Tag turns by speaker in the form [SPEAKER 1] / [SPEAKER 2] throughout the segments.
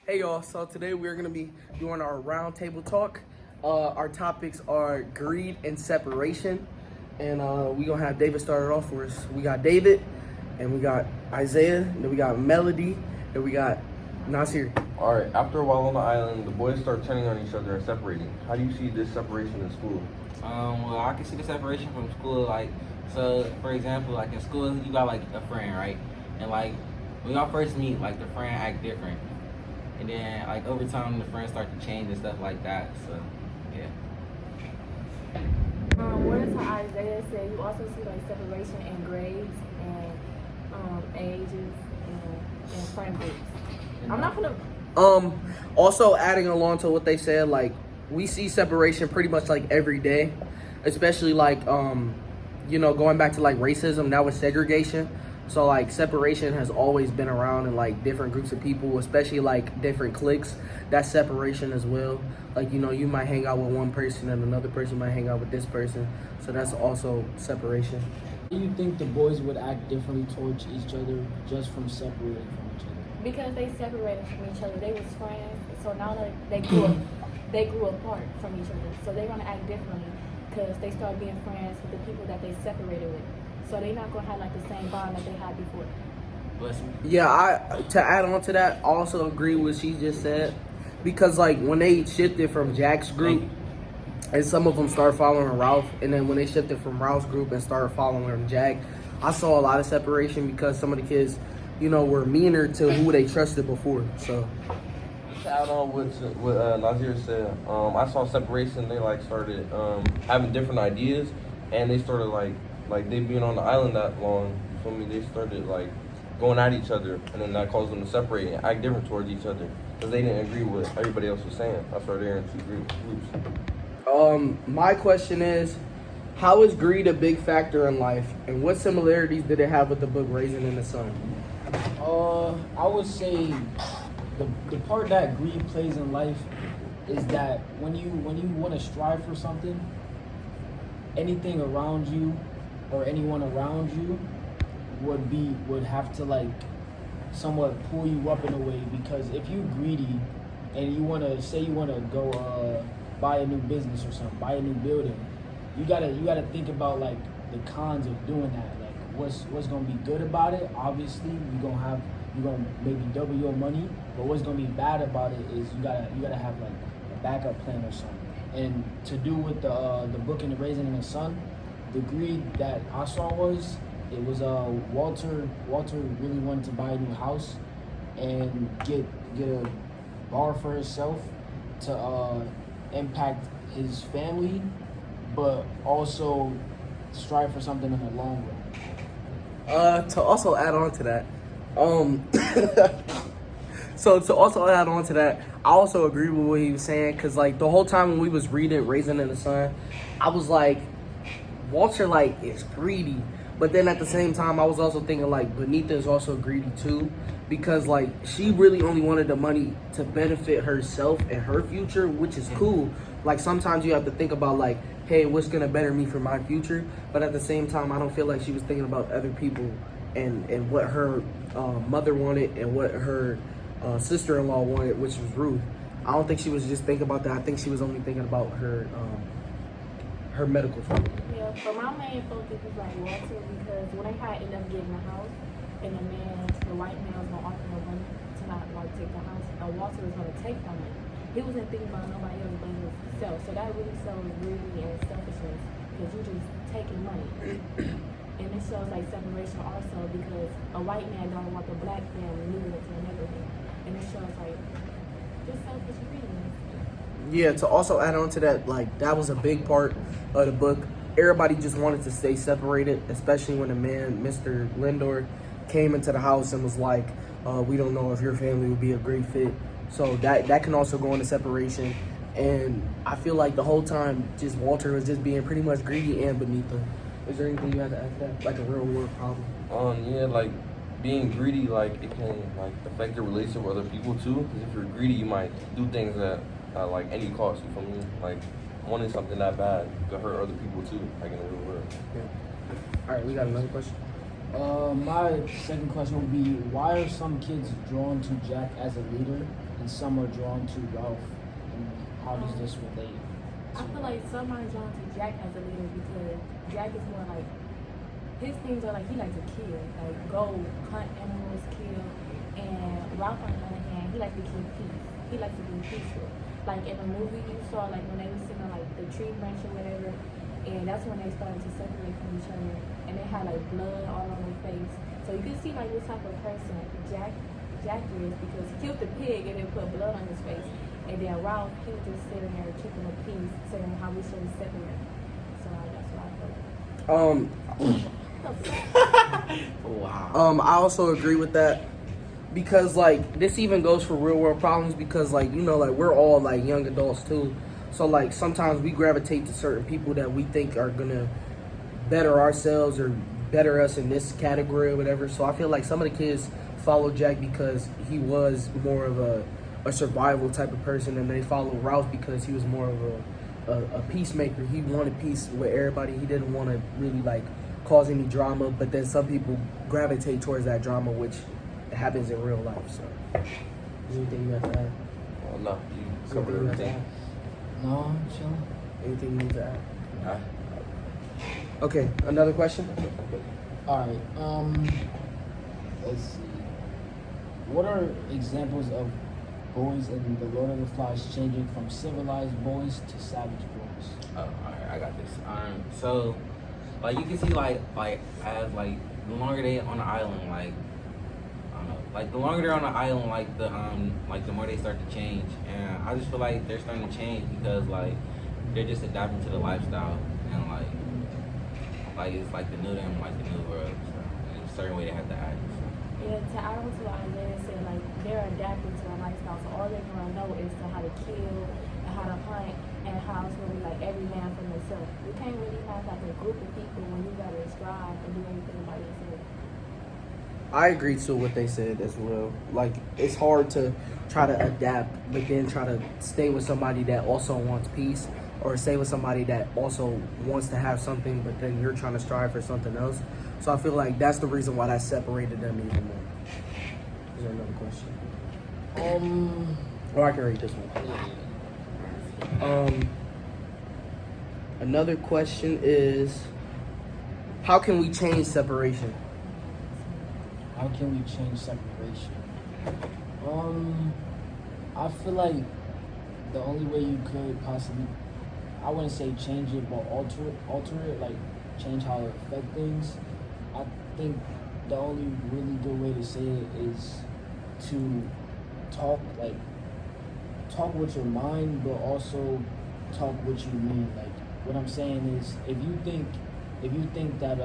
[SPEAKER 1] Hey y'all, so today we're gonna be doing our roundtable talk. Our topics are greed and separation. And we're gonna have David start it off for us. We got David, and we got Isaiah, and then we got Melody, and we got Nasir.
[SPEAKER 2] All right, after a while on the island, the boys start turning on each other and separating. How do you see this separation in school?
[SPEAKER 3] Well, I can see the separation from school, so for example, like in school, you got like a friend, right? And like when y'all first meet, like the friend act different, and then like over time, the friends start to change and stuff like that. So, yeah.
[SPEAKER 4] Whereas how Isaiah said, you also see like separation in grades and ages and friend groups. I'm not gonna.
[SPEAKER 1] Also adding along to what they said, like we see separation pretty much like every day, especially like going back to like racism. That was segregation. So like separation has always been around in like different groups of people, especially like different cliques. That's separation as well. Like you might hang out with one person and another person might hang out with this person. So that's also separation.
[SPEAKER 5] Do you think the boys would act differently towards each other just from separating from each other?
[SPEAKER 4] Because they separated from each other, they was friends. So now that they grew apart from each other. So they're gonna act differently because they start being friends with the people that they separated with. So they're not gonna have like the same bond that they had before.
[SPEAKER 3] Bless me.
[SPEAKER 1] Yeah, to add on to that, I also agree with what she just said. Because like when they shifted from Jack's group and some of them started following Ralph, and then when they shifted from Ralph's group and started following Jack, I saw a lot of separation because some of the kids, were meaner to who they trusted before. So
[SPEAKER 2] To add on what Nazir said, I saw separation. They like started having different ideas, and they started like they being on the island that long. You feel me? They started like going at each other, and then that caused them to separate and act different towards each other because they didn't agree with what everybody else was saying. That's why they're in two groups.
[SPEAKER 1] my question is, how is greed a big factor in life, and what similarities did it have with the book Raisin in the Sun?
[SPEAKER 5] I would say the part that greed plays in life is that when you want to strive for something, anything around you or anyone around you would have to like somewhat pull you up in a way, because if you greedy and you want to go buy a new business or something, buy a new building, you gotta think about like the cons of doing that. Like what's gonna be good about it? Obviously you're gonna maybe double your money, but what's gonna be bad about it is you gotta have like a backup plan or something. And to do with the book and the Raisin in the Sun, the greed that I saw was Walter really wanted to buy a new house and get a bar for himself to impact his family, but also strive for something in the long run.
[SPEAKER 1] To also add on to that, so to also add on to that, I also agree with what he was saying, because like the whole time when we was reading Raisin in the Sun, I was like, Walter like is greedy, but then at the same time I was also thinking like Benita is also greedy too, because like she really only wanted the money to benefit herself and her future, which is cool. Like sometimes you have to think about like, hey, what's gonna better me for my future? But at the same time, I don't feel like she was thinking about other people and what her mother wanted and what her sister-in-law wanted, which was Ruth. I don't think she was just thinking about that. I think she was only thinking about her medical family.
[SPEAKER 4] Yeah, but my main focus was like Walter, because when they had ended up getting the house and the white man was gonna offer no money to not like take the house, and Walter was gonna take the money. He wasn't thinking about nobody else but himself. So that really shows greed and selfishness, because you just taking money. And it shows like separation also, because a white man don't want the black family moving into the neighborhood. And it shows like just selfish greediness.
[SPEAKER 1] Yeah, to also add on to that, like that was a big part of the book. Everybody just wanted to stay separated, especially when the man, Mr. Lindor, came into the house and was like, we don't know if your family would be a great fit. So that can also go into separation. And I feel like the whole time, just Walter was just being pretty much greedy and Benita. Is there anything you have to add to that? Like a real world problem?
[SPEAKER 2] Yeah, like being greedy, like it can like affect your relationship with other people too. Because if you're greedy, you might do things that like any cost. You feel me? Like wanting something that bad could hurt other people too, like in the real world.
[SPEAKER 1] Yeah. All right, we got another question.
[SPEAKER 5] My second question would be, why are some kids drawn to Jack as a leader and some are drawn to Ralph. And how does this relate?
[SPEAKER 4] I feel like some are drawn to Jack as a leader because Jack is more like, his things are like he likes to kill, like go hunt animals, kill. And Ralph on the other hand, he likes to keep peace. He likes to be peaceful. Like in the movie you saw, like when they were sitting on like the tree branch or whatever, and that's when they started to separate from each other, and they had like blood all on their face. So you can see like what type of person Jack is, because he killed the pig and then put blood on his face. And then Ralph, he was just sitting there keeping the peace, saying how we should separate. So that's what I feel.
[SPEAKER 3] Wow.
[SPEAKER 1] I also agree with that because like this even goes for real world problems because like you know like we're all like young adults too, so like sometimes we gravitate to certain people that we think are gonna better ourselves or better us in this category or whatever. So I feel like some of the kids follow Jack because he was more of a survival type of person, and they follow Ralph because he was more of a peacemaker. He wanted peace with everybody. He didn't want to really like cause any drama, but then some people gravitate towards that drama, which happens in real life. So, anything you have to add?
[SPEAKER 2] Oh, no, you
[SPEAKER 1] Anything
[SPEAKER 2] covered
[SPEAKER 1] you have to
[SPEAKER 2] everything.
[SPEAKER 1] add?
[SPEAKER 5] No, I'm chilling.
[SPEAKER 1] Anything you need to add?
[SPEAKER 2] Nah.
[SPEAKER 1] Okay, another question.
[SPEAKER 5] All right. Let's see. What are examples of boys in the Lord of the Flies changing from civilized boys to savage boys?
[SPEAKER 3] Oh, alright, I got this. So, like you can see, like as like the longer they on the island, like I don't know, like the longer they're on the island, like the more they start to change, and I just feel like they're starting to change because like they're just adapting to the lifestyle, and like it's like the new them, like the new world. So there's a certain way they have to act. So.
[SPEAKER 4] Yeah, to add on to what Isaiah said, like they're adapting to our lifestyle, so all they're gonna know is to how to kill and how to hunt and how it's gonna be like every man for themselves. You can't really have like a group of people when you gotta strive and do everything by yourself.
[SPEAKER 1] I agree to what they said as well. Like it's hard to try to adapt, but then try to stay with somebody that also wants peace, or stay with somebody that also wants to have something, but then you're trying to strive for something else. So I feel like that's the reason why that separated them even more. Is there another question? Or I can read this one. Another question is, how can we change separation?
[SPEAKER 5] How can we change separation? I feel like the only way you could possibly, I wouldn't say change it, but alter it, like change how it affects things. I think the only really good way to say it is to talk with your mind, but also talk what you mean. Like what I'm saying is, if you think that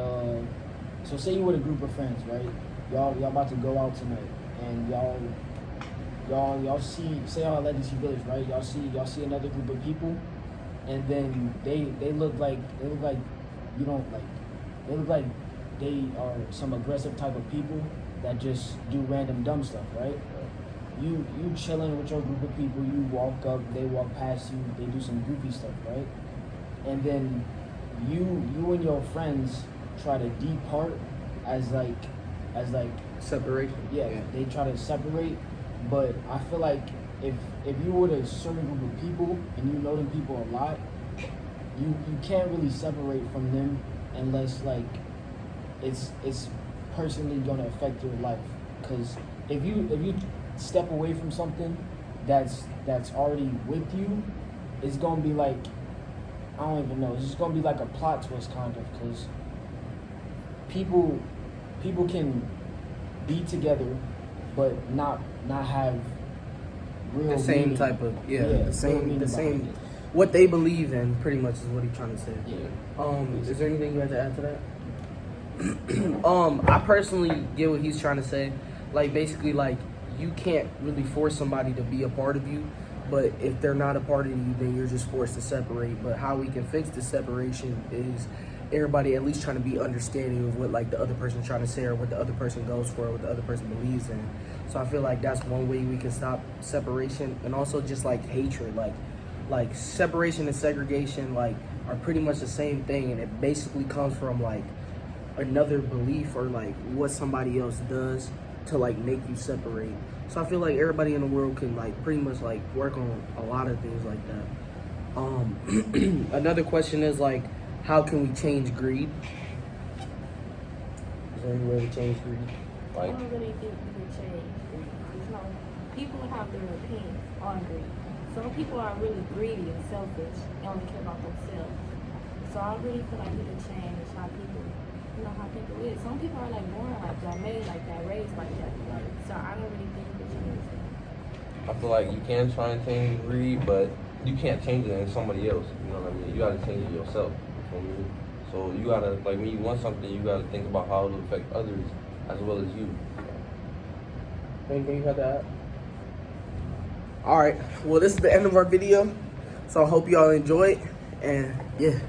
[SPEAKER 5] so say you with a group of friends, right? Y'all about to go out tonight, and y'all see, say y'all at Legacy Village, right? Y'all see another group of people, and then they look like you don't like. They look like they are some aggressive type of people that just do random dumb stuff, right? You chilling with your group of people, you walk up, they walk past you, they do some goofy stuff, right? And then you and your friends try to depart as like
[SPEAKER 1] Separation.
[SPEAKER 5] yeah, they try to separate. But I feel like if you with a certain group of people and you know them people a lot, you can't really separate from them unless like it's personally gonna affect your life. Because if you step away from something that's already with you, it's gonna be like, I don't even know, it's just gonna be like a plot twist kind of, because people can be together but not have real
[SPEAKER 1] The same
[SPEAKER 5] meaning.
[SPEAKER 1] type of the
[SPEAKER 5] real
[SPEAKER 1] same
[SPEAKER 5] meaning behind it.
[SPEAKER 1] what they believe in pretty much is what he's trying to say.
[SPEAKER 5] Yeah.
[SPEAKER 1] Is there anything you have to add to that? I personally get what he's trying to say. Like basically like you can't really force somebody to be a part of you, but if they're not a part of you, then you're just forced to separate. But how we can fix the separation is everybody at least trying to be understanding of what like the other person's trying to say, or what the other person goes for, or what the other person believes in. So I feel like that's one way we can stop separation. And also just like hatred, like separation and segregation like are pretty much the same thing, and it basically comes from like another belief or like what somebody else does to like make you separate. So I feel like everybody in the world can like pretty much like work on a lot of things like that. Another question is like, how can we change greed? Is there any way to change greed?
[SPEAKER 4] I
[SPEAKER 2] Like,
[SPEAKER 4] don't really think you can change greed. You know, people have their opinions on greed. Some people are really greedy and selfish and only care about themselves. So I really feel like we can change how people, how people is. Some people are like born like that, made like that, raised like that. So I don't really think we can change that.
[SPEAKER 2] I feel like you can try and change greed, but you can't change it in somebody else. You know what I mean? You gotta change it yourself. You feel me? So you gotta, like, when you want something, you gotta think about how it'll affect others as well as you.
[SPEAKER 1] Anything you got to add? All right. Well, this is the end of our video. So I hope y'all enjoyed. And yeah.